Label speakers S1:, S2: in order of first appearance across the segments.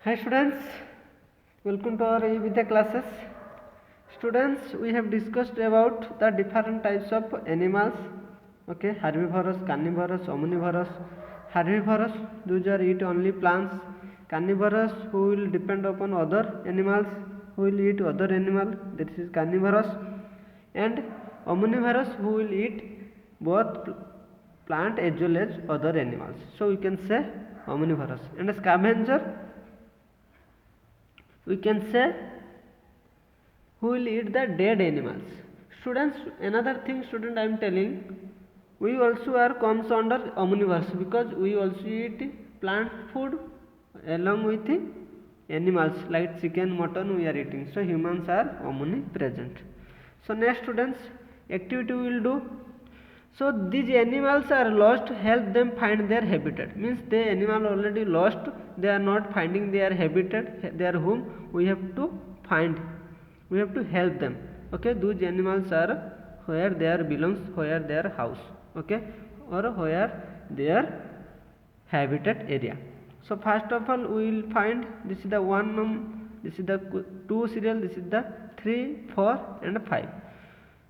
S1: Hi students, welcome to our Vidya classes. Students, we have discussed about the different types of animals. Okay, herbivorous, carnivorous, omnivorous. Herbivorous, those are eat only plants. Carnivorous, who will depend upon other animals, who will eat other animal. This is carnivorous. And omnivorous, who will eat both plant as well as other animals. So we can say omnivorous. And a scavenger, we can say who will eat the dead animals. Students, another thing student I am telling, we also are comes under omnivorous because we also eat plant food along with animals like chicken, mutton we are eating. So humans are omnipresent. So next students, activity we will do. So these animals are lost, help them find their habitat. Means the animal already lost, they are not finding their habitat, their home. We have to find, we have to help them. Okay, those animals are where their belongs, where their house. Okay, or where their habitat area. So first of all, we will find this is the one, this is the 2 serial, this is the 3, 4, and 5.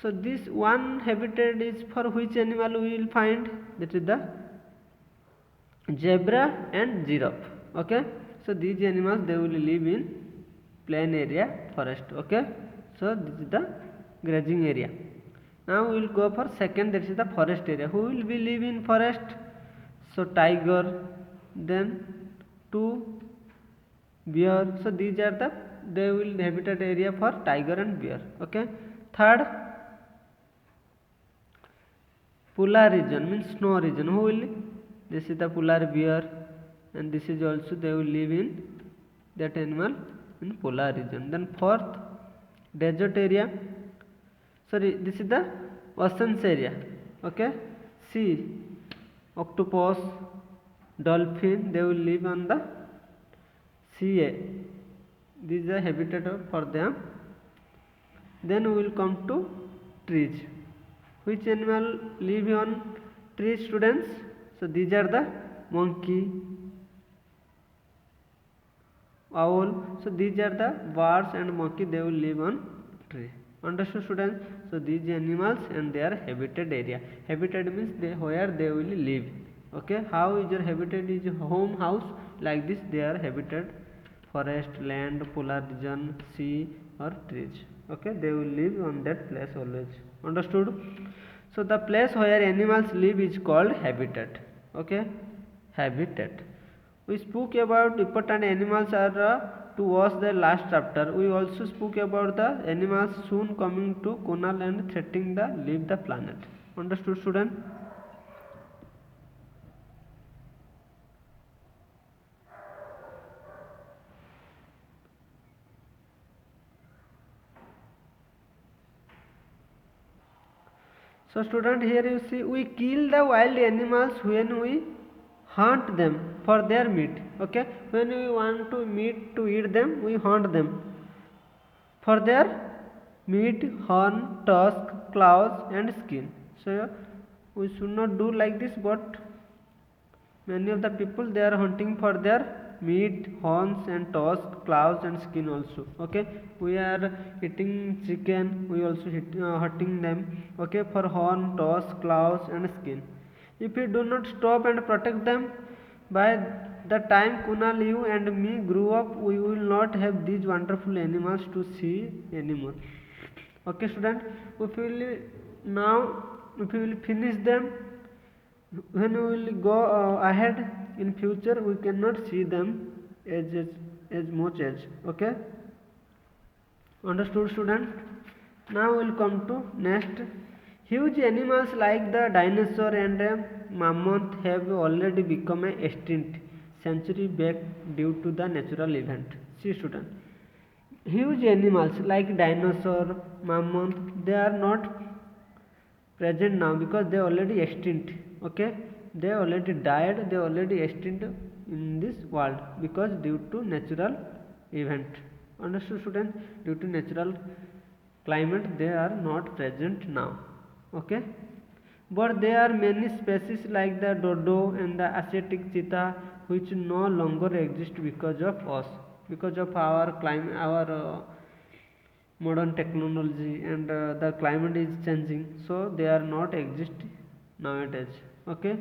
S1: So this one habitat is for which animal we will find? That is the zebra and giraffe. Okay. So these animals they will live in plain area forest. Okay. So this is the grazing area. Now we will go for second. That is the forest area. Who will be live in forest? So tiger, then 2 bear. So these are the they will habitat area for tiger and bear. Okay. Third, polar region means snow region. Who will? This is the polar bear, and this is also they will live in that animal in polar region. Then fourth, desert area. Sorry, this is the oceans area. Okay, sea, octopus, dolphin. They will live on the sea. These are habitat for them. Then we will come to trees. Which animal live on trees, students? So these are the monkey, owl. So these are the birds and monkey. They will live on tree. Understood, students? So these animals and their habitat area. Habitat means they where they will live. Okay. How is your habitat? Is home, house, like this. They are habitat forest, land, polar region, sea, or trees. Okay. They will live on that place always. Understood? So the place where animals live is called habitat. Okay, habitat. We spoke about important animals are to watch the last chapter. We also spoke about the animals soon coming to Kunal and threatening the leave the planet. Understood, student? So student, here you see we kill the wild animals when we hunt them for their meat. Okay, when we want to meat to eat them, we hunt them for their meat, horn, tusk, claws, and skin. So we should not do like this, but many of the people they are hunting for their meat, horns, and tusk, claws, and skin also. Okay, we are eating chicken. We also hunting them. Okay, for horn, tusk, claws, and skin. If we do not stop and protect them, by the time Kunal, you and me grew up, we will not have these wonderful animals to see anymore. Okay, student. If we will now, if we will finish them, when we will go ahead in future, we cannot see them as much as. Okay. Understood, student? Now we will come to next. Huge animals like the dinosaur and mammoth have already become extinct century back due to the natural event. See, student. Huge animals like dinosaur, mammoth, they are not present now because they already extinct. Okay, they already died, they already extinct in this world because due to natural event. Understood, student? Due to natural climate they are not present now. Okay, but there are many species like the dodo and the Asiatic cheetah which no longer exist because of us, because of our climate, our modern technology, and the climate is changing, so they are not exist nowadays. Okay,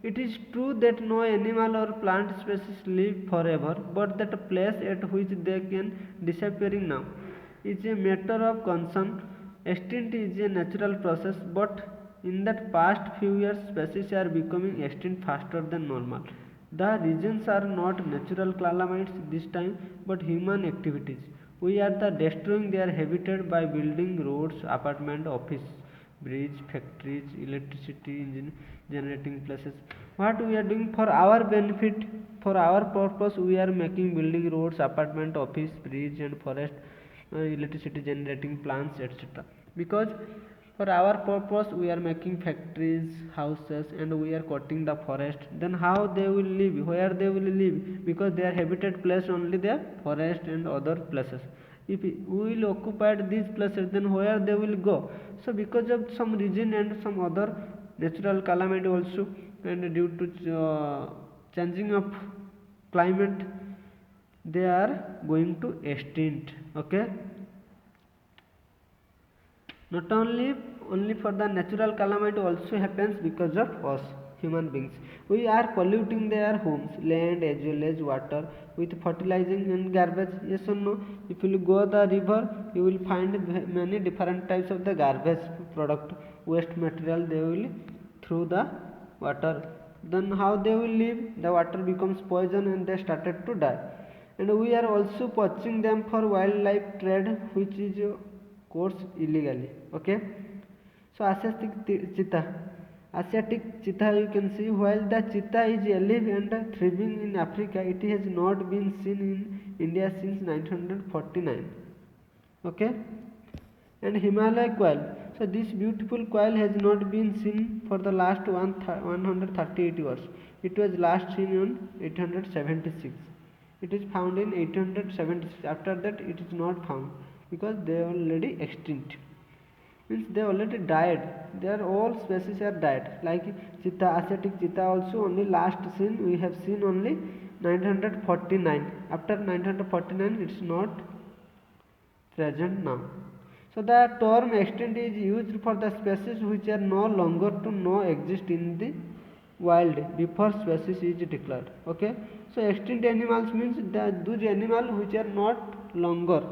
S1: it is true that no animal or plant species live forever, but that place at which they can disappearing now is a matter of concern. Extinct is a natural process, but in that past few years species are becoming extinct faster than normal. The reasons are not natural calamities this time, but human activities. We are the destroying their habitat by building roads, apartment, office, bridge, factories, electricity, engine, generating places. What we are doing for our benefit, for our purpose, we are making building roads, apartment, office, bridge, and forest, electricity generating plants, etc. Because for our purpose we are making factories, houses, and we are cutting the forest. Then how they will live, where they will live? Because their habitat place only the forest and other places. If we will occupy these places, then where they will go? So because of some reason and some other natural calamity also, and due to changing of climate, they are going to extinct. Okay, not only for the natural calamity also happens because of us human beings. We are polluting their homes, land, as well as water with fertilizing and garbage. Yes or no? If you go the river, you will find many different types of the garbage product, waste material they will through the water. Then how they will live? The water becomes poison and they started to die. And we are also poaching them for wildlife trade, which is course illegally. Okay, so Asiatic cheetah, you can see, while the cheetah is alive and thriving in Africa, it has not been seen in India since 1949. Okay, and Himalaya quail, so this beautiful quail has not been seen for the last 138 years. It was last seen in 876. It is found in 876. After that it is not found because they are already extinct, means they already died. Their all species are died. Like cheetah, Asiatic cheetah also only last seen, we have seen only 949. After 949 it's not present now. So the term extinct is used for the species which are no longer to no exist in the wild before species is declared. Okay, so extinct animals means those animals which are not longer.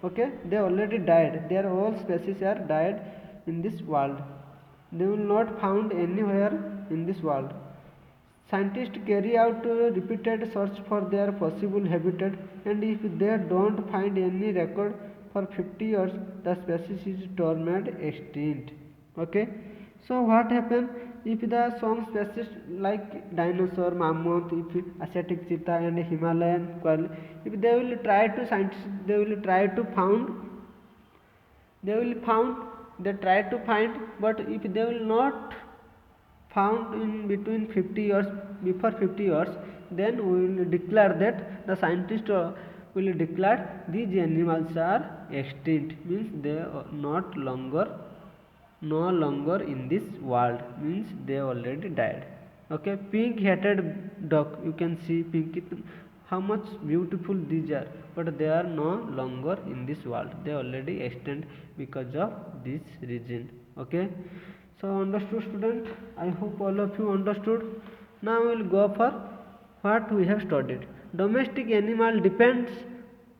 S1: Okay, they already died, their whole species are died in this world, they will not found anywhere in this world. Scientists carry out repeated search for their possible habitat, and if they don't find any record for 50 years, the species is termed extinct. Okay, so what happen if the some species like dinosaur, mammoth, if Asiatic cheetah and Himalayan quail, if they will try to scientists, they will try to found, they try to find, but if they will not found in between 50 years, before 50 years, then we will declare that the scientist will declare these animals are extinct, means they are no longer in this world, means they already died. Okay, pink headed duck, you can see pink, how much beautiful these are, but they are no longer in this world, they already extinct because of this reason. Okay, so understood student, I hope all of you understood. Now we will go for what we have studied. Domestic animal depends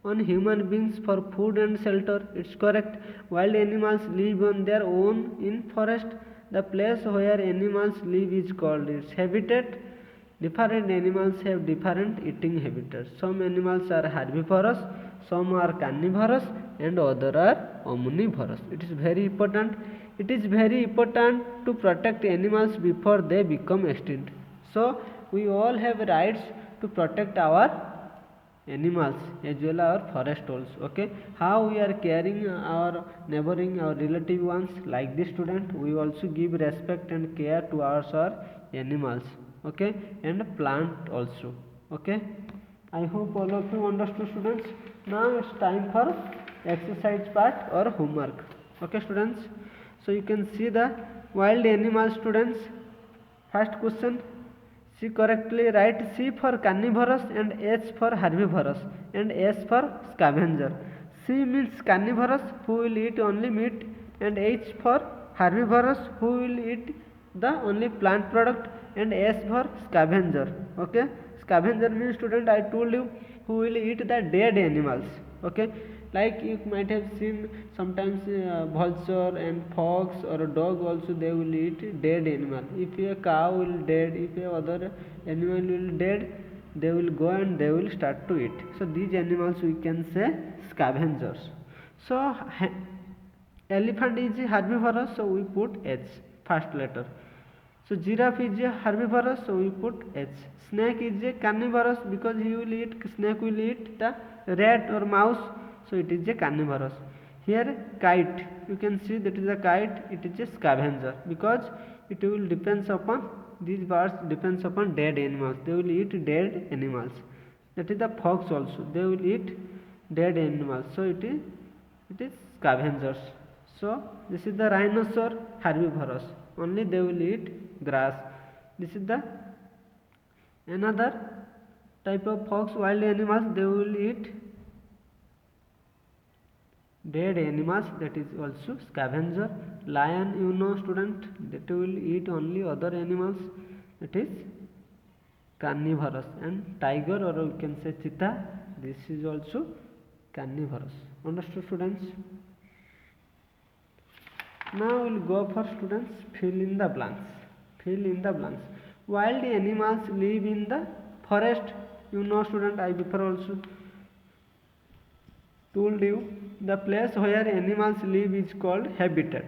S1: on human beings for food and shelter, it's correct. Wild animals live on their own in forest. The place where animals live is called its habitat. Different animals have different eating habitats. Some animals are herbivorous, some are carnivorous, and other are omnivorous. It is very important. It is very important to protect animals before they become extinct. So we all have rights to protect our animals as well as our forest also. Okay, how we are caring our neighboring, our relative ones, like this student, we also give respect and care to our animals. Okay, and plant also. Okay, I hope all of you understood students. Now it's time for exercise part or homework. Okay students, so you can see the wild animal students. First question, C correctly write C for carnivorous and H for herbivorous and S for scavenger. C means carnivorous, who will eat only meat, and H for herbivorous, who will eat the only plant product, and S for scavenger. Okay, scavenger means, student, I told you, who will eat the dead animals. Okay, like you might have seen sometimes vulture and fox or a dog also, they will eat dead animal. If a cow will dead, if a other animal will dead, they will go and they will start to eat. So these animals we can say scavengers. So elephant is herbivorous, so we put H, first letter. So giraffe is a herbivorous, so we put H. Snake is a carnivorous, because he will eat, snake will eat the rat or mouse, so it is a carnivorous. Here kite, you can see that is a kite, it is a scavenger, because it will depends upon, these birds depends upon dead animals, they will eat dead animals. That is the fox also, they will eat dead animals, so it is scavengers. So this is the rhinoceros, herbivorous, only they will eat grass. This is the another type of fox, wild animals, they will eat dead animals, that is also scavenger. Lion, you know, student, that will eat only other animals, that is carnivorous. And tiger, or we can say cheetah, this is also carnivorous. Understood, students? Now we will go for, students, fill in the blanks. Fill in the blanks. Wild animals live in the forest. You know, student, I before also told you, the place where animals live is called habitat.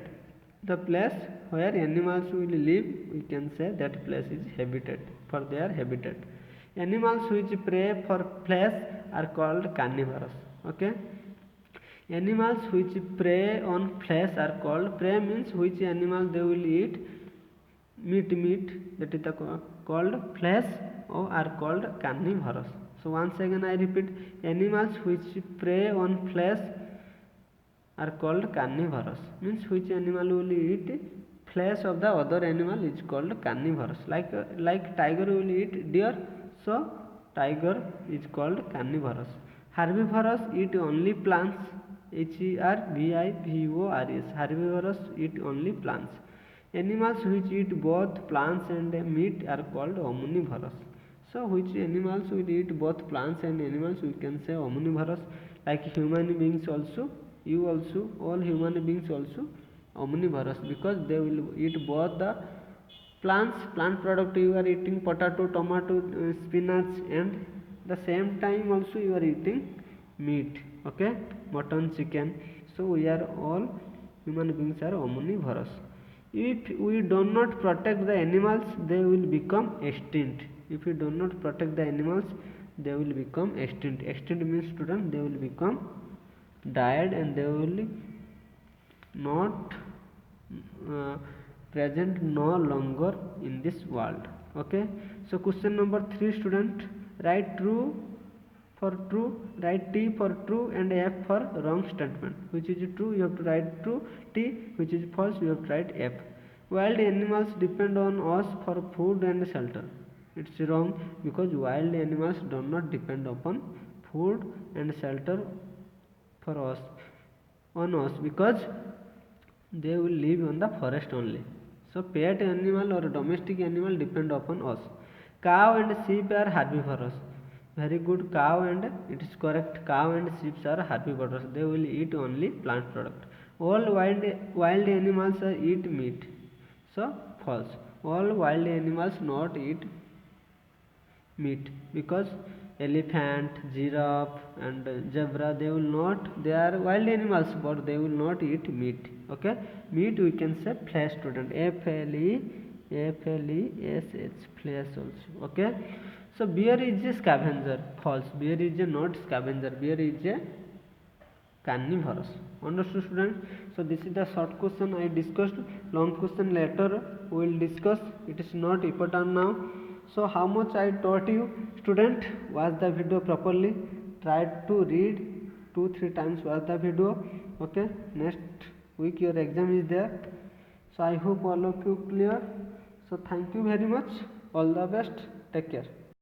S1: The place where animals will live, we can say that place is habitat, for their habitat. Animals which prey for flesh are called carnivorous. Okay. Animals which prey on flesh are called, prey means which animal they will eat meat, that is the called flesh, or are called carnivorous. So once again I repeat, animals which prey on flesh are called carnivorous, means which animal will eat flesh of the other animal is called carnivorous. Like tiger will eat deer, so tiger is called carnivorous. Herbivorous eat only plants, herbivorous, herbivorous eat only plants. Animals which eat both plants and meat are called omnivorous. So which animals will eat both plants and animals, we can say omnivorous. Like human beings also, you also, all human beings also omnivorous, because they will eat both the plants, plant product, you are eating potato, tomato, spinach, and the same time also you are eating meat. Okay, mutton, chicken. So we are all, human beings are omnivorous. If we do not protect the animals, they will become extinct. If we do not protect the animals, they will become extinct. Extinct means, student, they will become died, and they will not present no longer in this world. Okay. So question number 3, student, write true for true, write T for true and F for wrong statement. Which is true, you have to write true. T, which is false, you have to write F. Wild animals depend on us for food and shelter. It's wrong, because wild animals do not depend upon food and shelter for us, on us, because they will live on the forest only. So pet animal or domestic animal depend upon us. Cow and sheep are herbivorous. Very good, cow, and it is correct, cow and sheep are herbivorous, they will eat only plant product. All wild animals eat meat, so false. All wild animals not eat meat, because elephant, giraffe, and zebra, they will not, they are wild animals, but they will not eat meat. Okay, meat we can say flesh, student, flesh, flesh also. Okay. So bear is a scavenger, false, bear is a not scavenger, bear is a carnivorous. Understood, student? So this is the short question I discussed. Long question later we will discuss, it is not important now. So how much I taught you, student? Watch the video properly, try to read 2-3 times, watch the video. Okay, next week your exam is there, so I hope all of you clear. So thank you very much, all the best. Take care.